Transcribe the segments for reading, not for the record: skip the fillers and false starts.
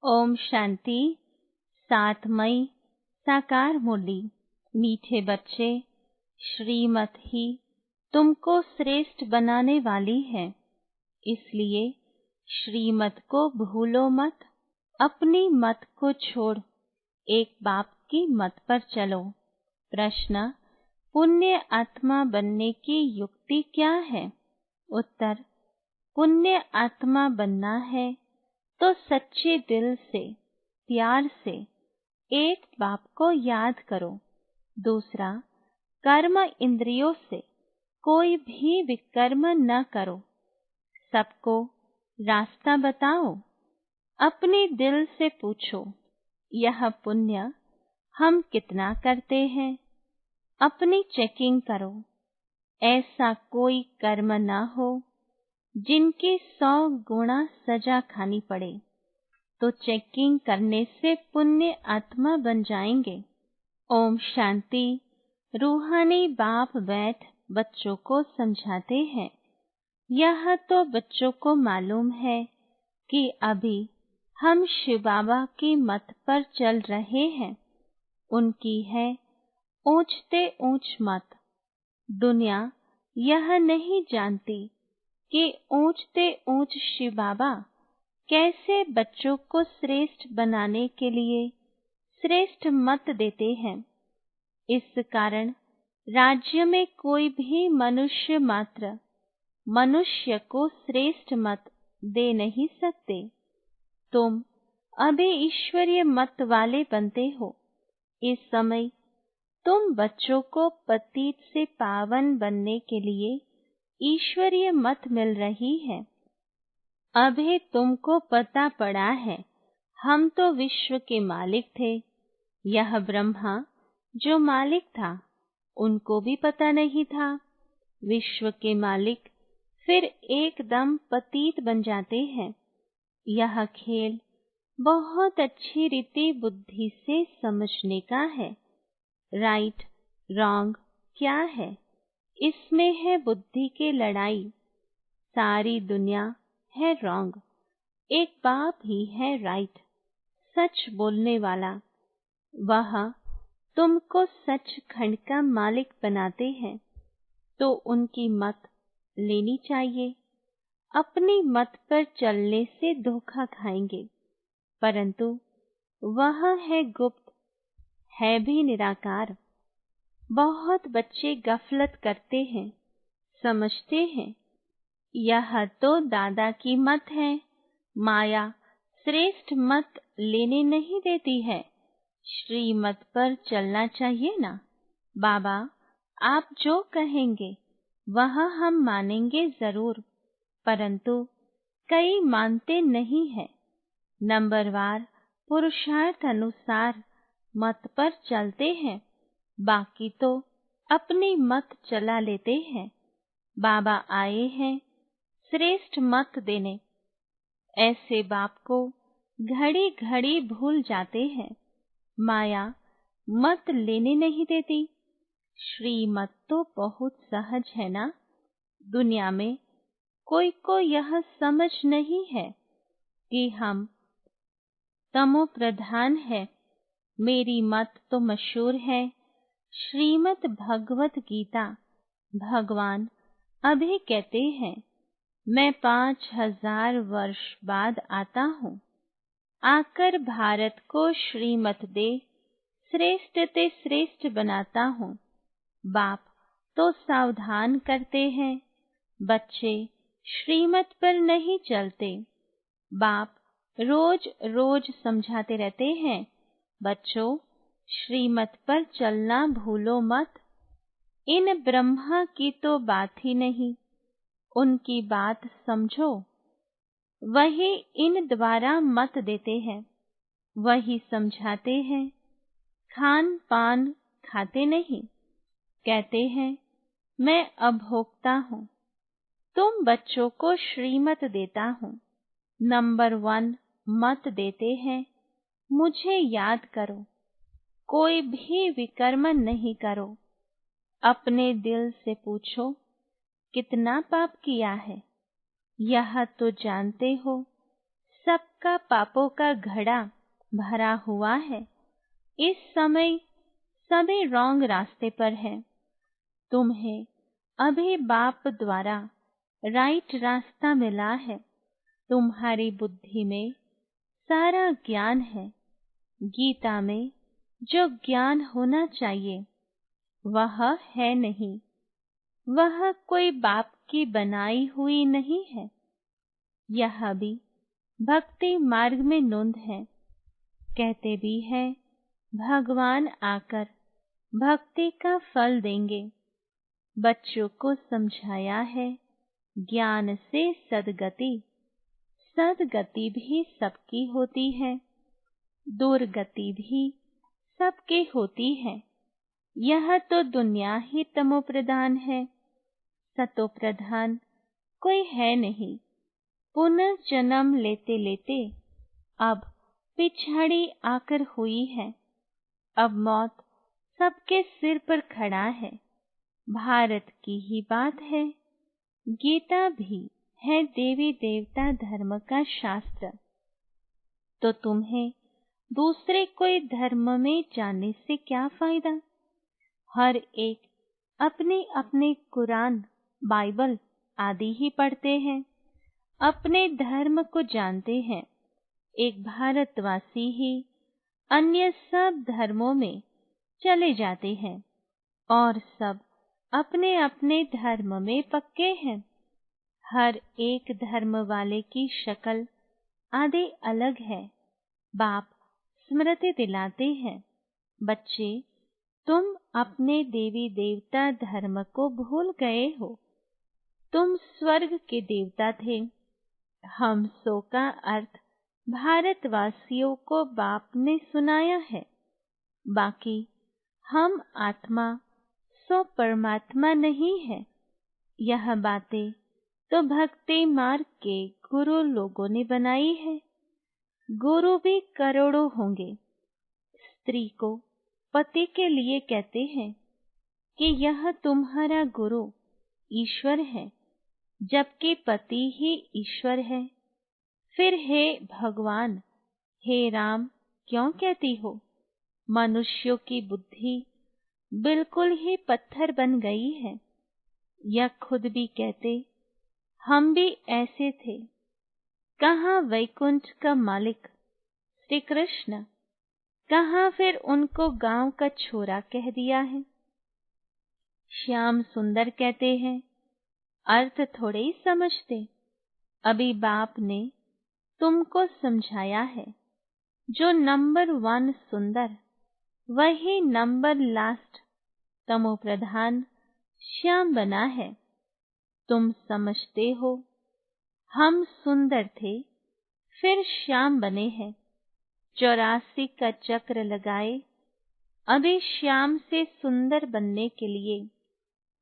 ओम शांति। 7 मई साकार मुरली। मीठे बच्चे, श्रीमत ही तुमको श्रेष्ठ बनाने वाली है, इसलिए श्रीमत को भूलो मत। अपनी मत को छोड़ एक बाप की मत पर चलो। प्रश्न: पुण्य आत्मा बनने की युक्ति क्या है? उत्तर: पुण्य आत्मा बनना है तो सच्चे दिल से, प्यार से एक बाप को याद करो। दूसरा, कर्म इंद्रियों से कोई भी विकर्म न करो। सबको रास्ता बताओ। अपने दिल से पूछो, यह पुण्य हम कितना करते हैं? अपनी चेकिंग करो। ऐसा कोई कर्म न हो जिनकी 100 गुना सजा खानी पड़े, तो चेकिंग करने से पुण्य आत्मा बन जाएंगे। ओम शांति। रूहानी बाप बैठ बच्चों को समझाते हैं। यह तो बच्चों को मालूम है कि अभी हम शिव बाबा की मत पर चल रहे हैं। उनकी है ऊंचते ऊंच मत। दुनिया यह नहीं जानती कि ऊंचते ऊंच शिव बाबा कैसे बच्चों को श्रेष्ठ बनाने के लिए श्रेष्ठ मत देते हैं। इस कारण राज्य में कोई भी मनुष्य मात्र मनुष्य को श्रेष्ठ मत दे नहीं सकते। तुम अभी ईश्वरीय मत वाले बनते हो। इस समय तुम बच्चों को पतित से पावन बनने के लिए ईश्वरीय मत मिल रही है। अभी तुमको पता पड़ा है, हम तो विश्व के मालिक थे। यह ब्रह्मा जो मालिक था, उनको भी पता नहीं था। विश्व के मालिक फिर एकदम पतित बन जाते हैं। यह खेल बहुत अच्छी रीति बुद्धि से समझने का है। राइट रॉन्ग क्या है, इसमें है बुद्धि की लड़ाई। सारी दुनिया है रॉन्ग, एक बाप ही है राइट, सच बोलने वाला। वह तुमको सचखंड का मालिक बनाते हैं, तो उनकी मत लेनी चाहिए। अपनी मत पर चलने से धोखा खाएंगे, परंतु वह है गुप्त, है भी निराकार। बहुत बच्चे गफलत करते हैं, समझते हैं यह तो दादा की मत है। माया श्रेष्ठ मत लेने नहीं देती है। श्रीमत पर चलना चाहिए ना। बाबा आप जो कहेंगे वह हम मानेंगे जरूर, परंतु कई मानते नहीं है। नंबरवार पुरुषार्थ अनुसार मत पर चलते हैं, बाकी तो अपनी मत चला लेते हैं। बाबा आए हैं श्रेष्ठ मत देने। ऐसे बाप को घड़ी घड़ी भूल जाते हैं। माया मत लेने नहीं देती। श्रीमत तो बहुत सहज है ना। दुनिया में कोई को यह समझ नहीं है कि हम तमो प्रधान है। मेरी मत तो मशहूर है। श्रीमद् भगवत गीता भगवान अभी कहते हैं, मैं 5000 वर्ष बाद आता हूँ। आकर भारत को श्रीमत दे श्रेष्ठ ते श्रेष्ठ बनाता हूँ। बाप तो सावधान करते हैं, बच्चे श्रीमत पर नहीं चलते। बाप रोज रोज समझाते रहते हैं, बच्चों श्रीमत पर चलना भूलो मत। इन ब्रह्मा की तो बात ही नहीं, उनकी बात समझो। वही इन द्वारा मत देते हैं, वही समझाते हैं। खान पान खाते नहीं, कहते हैं मैं अभोक्ता हूँ। तुम बच्चों को श्रीमत देता हूँ। नंबर 1 मत देते हैं, मुझे याद करो। कोई भी विकर्म नहीं करो। अपने दिल से पूछो, कितना पाप किया है? यह तो जानते हो। सबका पापों का घड़ा भरा हुआ है। इस समय सभी रॉन्ग रास्ते पर हैं। तुम्हें अभी बाप द्वारा राइट रास्ता मिला है। तुम्हारी बुद्धि में सारा ज्ञान है। गीता में जो ज्ञान होना चाहिए वह है नहीं। वह कोई बाप की बनाई हुई नहीं है। यह भी भक्ति मार्ग में नोंद है। कहते भी है भगवान आकर भक्ति का फल देंगे। बच्चों को समझाया है ज्ञान से सद्गति। सद्गति भी सबकी होती है, दुर्गति भी सबकी होती है। यह तो दुनिया ही तमो प्रधान है, सतो प्रधान कोई है नहीं। पुनर्जन्म लेते लेते अब पिछाड़ी आकर हुई है। अब मौत सबके सिर पर खड़ा है। भारत की ही बात है। गीता भी है देवी देवता धर्म का शास्त्र। तो तुम्हें दूसरे कोई धर्म में जाने से क्या फायदा। हर एक अपने अपने कुरान, बाइबल आदि ही पढ़ते हैं, अपने धर्म को जानते हैं। एक भारतवासी ही अन्य सब धर्मों में चले जाते हैं और सब अपने अपने धर्म में पक्के हैं। हर एक धर्म वाले की शक्ल आदि अलग है। बाप स्मृति दिलाते हैं, बच्चे तुम अपने देवी देवता धर्म को भूल गए हो। तुम स्वर्ग के देवता थे। हम सो का अर्थ भारतवासियों को बाप ने सुनाया है। बाकी हम आत्मा सो परमात्मा नहीं है। यह बातें तो भक्ति मार्ग के गुरु लोगों ने बनाई है। गुरु भी करोड़ों होंगे। स्त्री को पति के लिए कहते हैं कि यह तुम्हारा गुरु ईश्वर है, जबकि पति ही ईश्वर है। फिर हे भगवान, हे राम क्यों कहती हो। मनुष्यों की बुद्धि बिल्कुल ही पत्थर बन गई है। यह खुद भी कहते हम भी ऐसे थे। कहाँ वैकुंठ का मालिक श्री कृष्ण, कहाँ फिर उनको गांव का छोरा कह दिया है। श्याम सुंदर कहते हैं, अर्थ थोड़े ही समझते। अभी बाप ने तुमको समझाया है। जो नंबर 1 सुंदर, वही नंबर लास्ट तमो प्रधान श्याम बना है। तुम समझते हो हम सुंदर थे, फिर श्याम बने हैं। 84 का चक्र लगाए। अभी श्याम से सुंदर बनने के लिए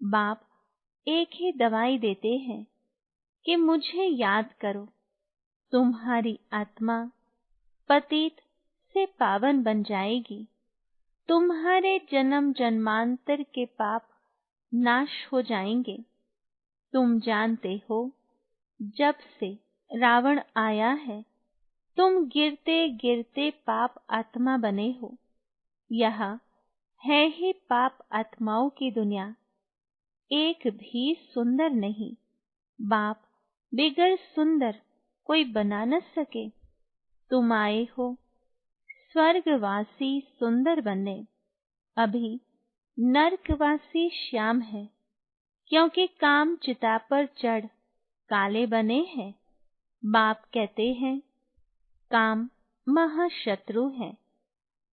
बाप एक ही दवाई देते हैं कि मुझे याद करो। तुम्हारी आत्मा पतित से पावन बन जाएगी। तुम्हारे जन्म जन्मांतर के पाप नाश हो जाएंगे। तुम जानते हो जब से रावण आया है, तुम गिरते गिरते पाप आत्मा बने हो। यह है ही पाप आत्माओं की दुनिया। एक भी सुंदर नहीं। बाप बिगड़ सुंदर कोई बना न सके। तुम आए हो स्वर्गवासी सुंदर बनने। अभी नरकवासी श्याम है, क्योंकि काम चिता पर चढ़ काले बने हैं। बाप कहते हैं काम महाशत्रु है।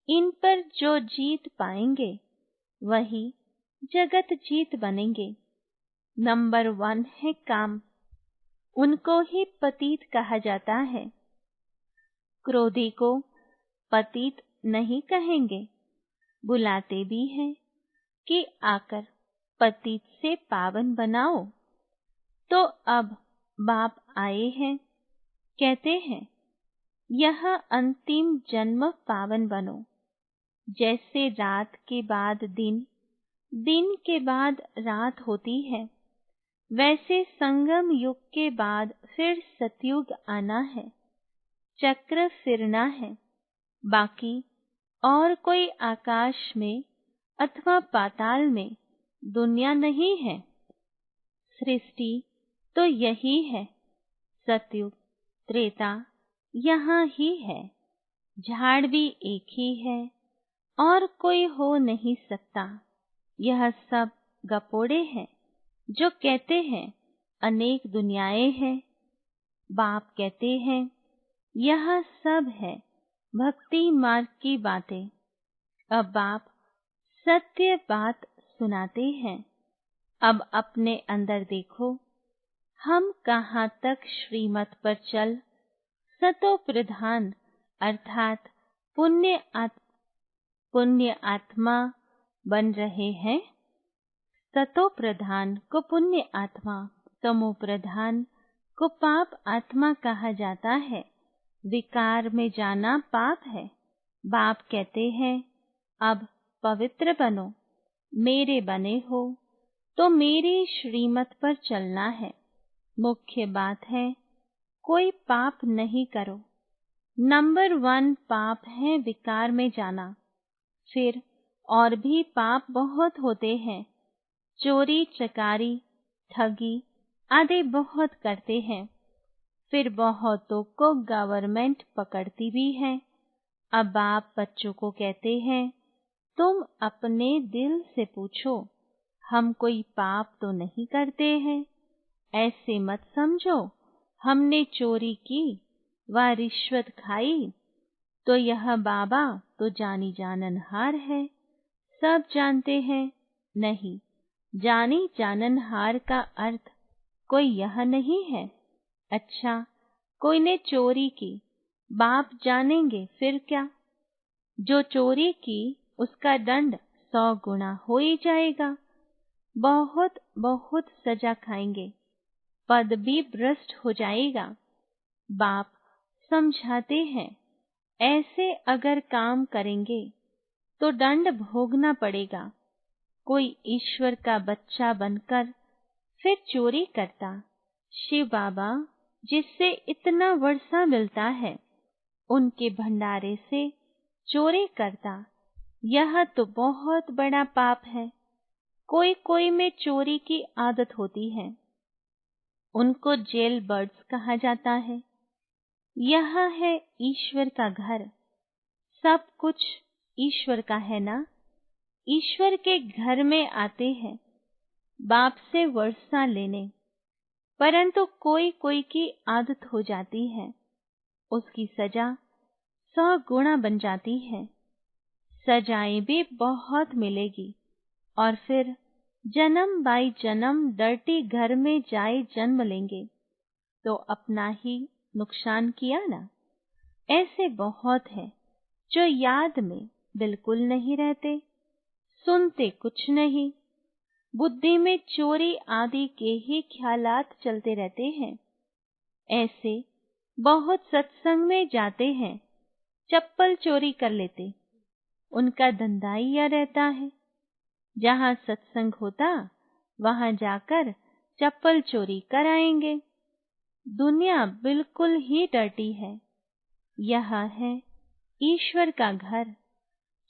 इन पर जो जीत पाएंगे वही जगत जीत बनेंगे। नंबर 1 है काम, उनको ही पतित कहा जाता है। क्रोधी को पतित नहीं कहेंगे। बुलाते भी हैं कि आकर पतित से पावन बनाओ। तो अब बाप आए हैं, कहते हैं यह अंतिम जन्म पावन बनो। जैसे रात के बाद दिन, दिन के बाद रात होती है, वैसे संगम युग के बाद फिर सतयुग आना है। चक्र फिरना है। बाकी और कोई आकाश में अथवा पाताल में दुनिया नहीं है। सृष्टि तो यही है। सतयुग त्रेता यहाँ ही है। झाड़ भी एक ही है और कोई हो नहीं सकता। यह सब गपोड़े हैं जो कहते हैं अनेक दुनियाएं हैं। बाप कहते हैं यह सब है भक्ति मार्ग की बातें। अब बाप सत्य बात सुनाते हैं। अब अपने अंदर देखो, हम कहाँ तक श्रीमत पर चल सतो प्रधान अर्थात पुण्य आत्मा बन रहे हैं। सतो प्रधान को पुण्य आत्मा, तमो प्रधान को पाप आत्मा कहा जाता है। विकार में जाना पाप है। बाप कहते हैं अब पवित्र बनो। मेरे बने हो तो मेरी श्रीमत पर चलना है। मुख्य बात है कोई पाप नहीं करो। नंबर 1 पाप है विकार में जाना। फिर और भी पाप बहुत होते हैं। चोरी चकारी ठगी आदि बहुत करते हैं। फिर बहुतों को गवर्नमेंट पकड़ती भी है। अब बाप बच्चों को कहते हैं तुम अपने दिल से पूछो, हम कोई पाप तो नहीं करते हैं। ऐसे मत समझो हमने चोरी की व रिश्वत खाई तो यह बाबा तो जानी जाननहार है, सब जानते हैं। नहीं, जानी जाननहार का अर्थ कोई यह नहीं है। अच्छा, कोई ने चोरी की, बाप जानेंगे फिर क्या? जो चोरी की उसका दंड 100 गुना हो ही जाएगा। बहुत बहुत सजा खाएंगे, पद भी भ्रष्ट हो जाएगा। बाप समझाते हैं ऐसे अगर काम करेंगे तो दंड भोगना पड़ेगा। कोई ईश्वर का बच्चा बनकर फिर चोरी करता, शिव बाबा जिससे इतना वर्षा मिलता है उनके भंडारे से चोरी करता, यह तो बहुत बड़ा पाप है। कोई कोई में चोरी की आदत होती है, उनको जेल बर्ड्स कहा जाता है। यह है ईश्वर का घर। सब कुछ ईश्वर का है ना। ईश्वर के घर में आते हैं बाप से वर्षा लेने, परंतु कोई कोई की आदत हो जाती है, उसकी सजा 100 गुना बन जाती है। सजाएं भी बहुत मिलेगी और फिर जन्म बाई जन्म डर्टी घर में जाए जन्म लेंगे तो अपना ही नुकसान किया ना। ऐसे बहुत है जो याद में बिल्कुल नहीं रहते, सुनते कुछ नहीं, बुद्धि में चोरी आदि के ही ख्यालात चलते रहते हैं। ऐसे बहुत सत्संग में जाते हैं, चप्पल चोरी कर लेते, उनका धंधा ही यह रहता है। जहाँ सत्संग होता वहां जाकर चप्पल चोरी कराएंगे। दुनिया बिल्कुल ही डर्टी है। यह है ईश्वर का घर।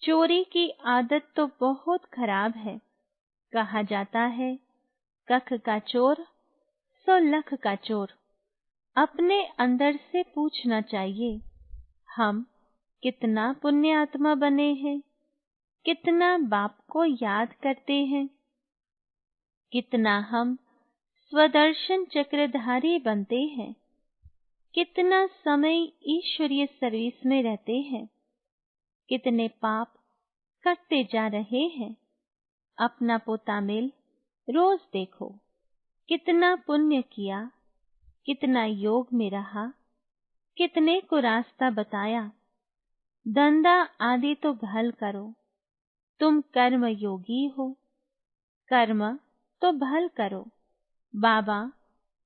चोरी की आदत तो बहुत खराब है। कहा जाता है कख का चोर 100 लख का चोर। अपने अंदर से पूछना चाहिए हम कितना पुण्य आत्मा बने हैं, कितना बाप को याद करते हैं, कितना हम स्वदर्शन चक्रधारी बनते हैं, कितना समय ईश्वरीय सर्विस में रहते हैं, कितने पाप करते जा रहे हैं। अपना पोता मेल रोज देखो, कितना पुण्य किया, कितना योग में रहा, कितने को रास्ता बताया। धंधा आदि तो भल करो, तुम कर्म योगी हो, कर्म तो भल करो। बाबा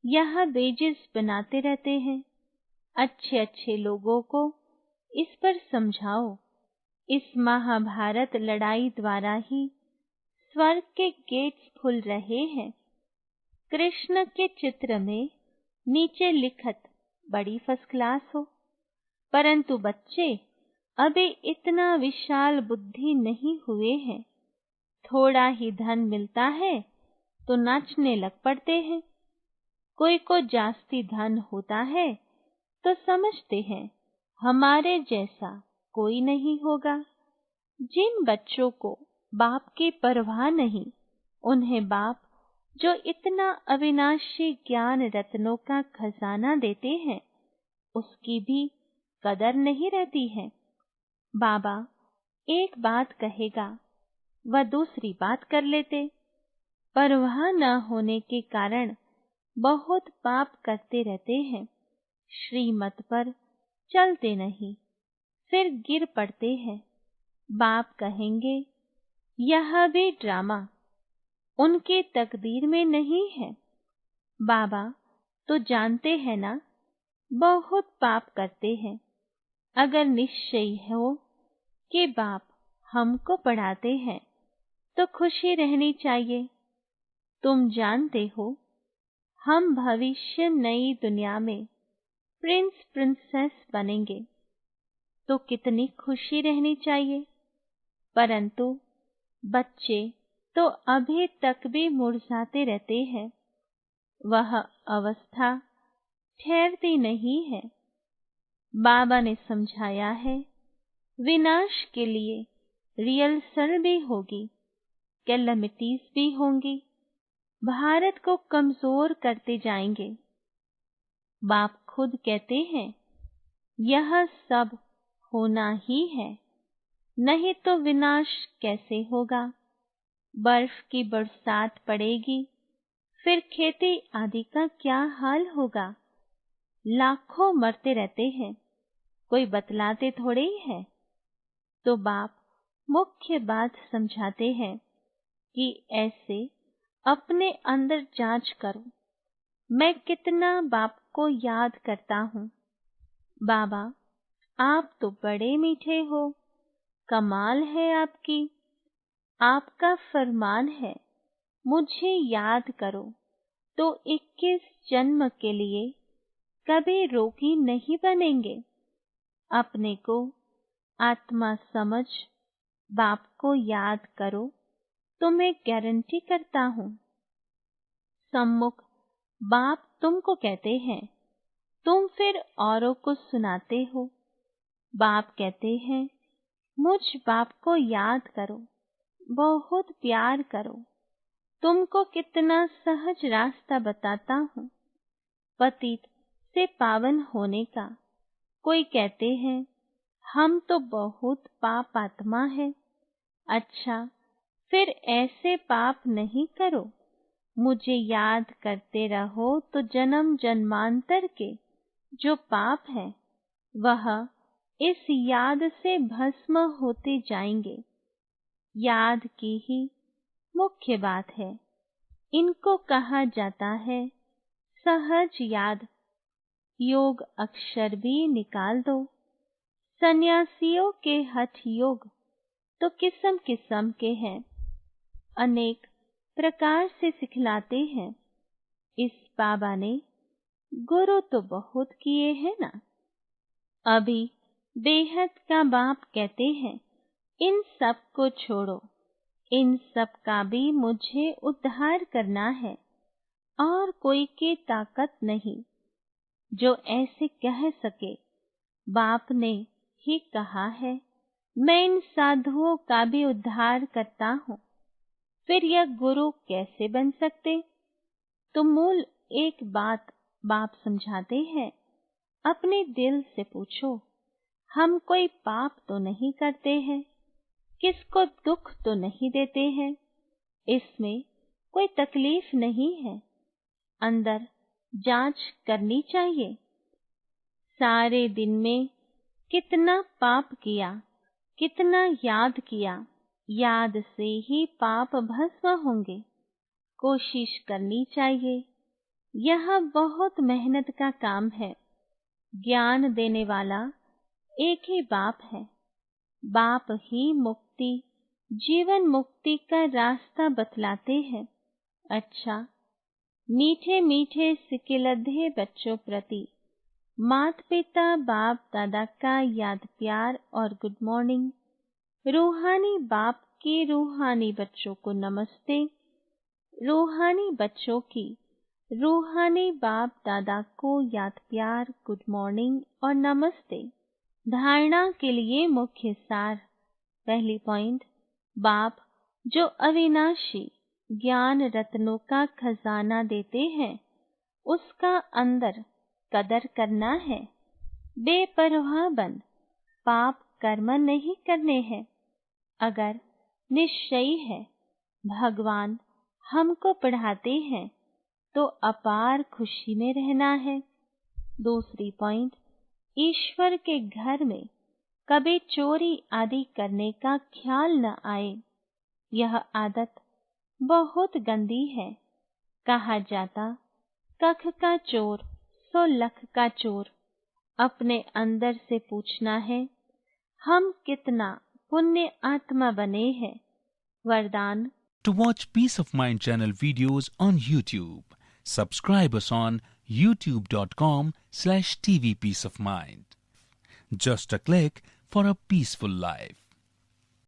यह बेजिस बनाते रहते हैं। अच्छे अच्छे लोगों को इस पर समझाओ। इस महाभारत लड़ाई द्वारा ही स्वर्ग के गेट्स खुल रहे हैं। कृष्ण के चित्र में नीचे लिखत बड़ी फर्स्ट क्लास हो, परंतु बच्चे अभी इतना विशाल बुद्धि नहीं हुए हैं। थोड़ा ही धन मिलता है तो नाचने लग पड़ते हैं। कोई को जास्ती धन होता है तो समझते हैं हमारे जैसा कोई नहीं होगा। जिन बच्चों को बाप की परवाह नहीं, उन्हें बाप जो इतना अविनाशी ज्ञान रत्नों का खजाना देते हैं, उसकी भी कदर नहीं रहती है। बाबा एक बात कहेगा, वह दूसरी बात कर लेते। परवाह न होने के कारण बहुत पाप करते रहते हैं। श्रीमत पर चलते नहीं, फिर गिर पड़ते हैं। बाप कहेंगे यह भी ड्रामा उनकी तकदीर में नहीं है। बाबा तो जानते हैं ना, बहुत पाप करते हैं। अगर निश्चय हो कि बाप हमको पढ़ाते हैं तो खुशी रहनी चाहिए। तुम जानते हो हम भविष्य नई दुनिया में प्रिंस प्रिंसेस बनेंगे, तो कितनी खुशी रहनी चाहिए। परंतु बच्चे तो अभी तक भी मुरझाते रहते हैं। वह अवस्था ठहरती नहीं है। बाबा ने समझाया है, विनाश के लिए रिहर्सल भी होगी, कैलेमिटीज भी होंगी, भारत को कमजोर करते जाएंगे। बाप खुद कहते हैं यह सब होना ही है, नहीं तो विनाश कैसे होगा। बर्फ की बरसात पड़ेगी, फिर खेती आदि का क्या हाल होगा। लाखों मरते रहते हैं, कोई बतलाते थोड़े ही है। तो बाप मुख्य बात समझाते हैं कि ऐसे अपने अंदर जांच करो, मैं कितना बाप को याद करता हूँ। बाबा आप तो बड़े मीठे हो, कमाल है आपकी। आपका फरमान है मुझे याद करो, तो 21 जन्म के लिए कभी रोगी नहीं बनेंगे। अपने को आत्मा समझ बाप को याद करो, तो मैं गारंटी करता हूँ सम्मुख बाप तुमको कहते हैं, तुम फिर औरों को सुनाते हो। बाप कहते हैं मुझ बाप को याद करो, बहुत प्यार करो। तुमको कितना सहज रास्ता बताता हूँ पतित से पावन होने का। कोई कहते हैं हम तो बहुत पाप आत्मा है। अच्छा, फिर ऐसे पाप नहीं करो, मुझे याद करते रहो, तो जन्म जन्मांतर के जो पाप है वह इस याद से भस्म होते जाएंगे। याद की ही मुख्य बात है। इनको कहा जाता है सहज याद। योग अक्षर भी निकाल दो। सन्यासियों के हठ योग तो किस्म किस्म के हैं, अनेक प्रकार से सिखलाते हैं। इस बाबा ने गुरु तो बहुत किए हैं ना। अभी बेहद का बाप कहते हैं इन सब को छोड़ो, इन सब का भी मुझे उद्धार करना है, और कोई की ताकत नहीं जो ऐसे कह सके। बाप ने ही कहा है मैं इन साधुओं का भी उद्धार करता हूँ। फिर यह गुरु कैसे बन सकते। तो मूल एक बात बाप समझाते हैं, अपने दिल से पूछो, हम कोई पाप तो नहीं करते हैं, किसको दुख तो नहीं देते हैं, इसमें कोई तकलीफ नहीं है। अंदर जांच करनी चाहिए। सारे दिन में कितना पाप किया, कितना याद किया, याद से ही पाप भस्म होंगे। कोशिश करनी चाहिए। यह बहुत मेहनत का काम है। ज्ञान देने वाला एक ही बाप है। बाप ही मुक्ति, जीवन मुक्ति का रास्ता बतलाते हैं। अच्छा, मीठे मीठे सिकिलधे बच्चों प्रति माता पिता बाप दादा का याद प्यार और गुड मॉर्निंग। रूहानी बाप के रूहानी बच्चों को नमस्ते। रूहानी बच्चों की रूहानी बाप दादा को याद प्यार, गुड मॉर्निंग और नमस्ते। धारणा के लिए मुख्य सार। पहली पॉइंट, बाप जो अविनाशी ज्ञान रत्नों का खजाना देते हैं, उसका अंदर कदर करना है। बेपरवाह बन पाप कर्म नहीं करने हैं। अगर निश्चय है भगवान हमको पढ़ाते हैं तो अपार खुशी में रहना है। दूसरी पॉइंट, ईश्वर के घर में कभी चोरी आदि करने का ख्याल न आए। यह आदत बहुत गंदी है। कहा जाता, कख का चोर सो लख का चोर। अपने अंदर से पूछना है, हम कितना पुण्य आत्मा बने हैं। वरदान। To watch Peace of Mind channel videos on YouTube, subscribe us on youtube.com/tvpeaceofmind. Just a click for a peaceful life.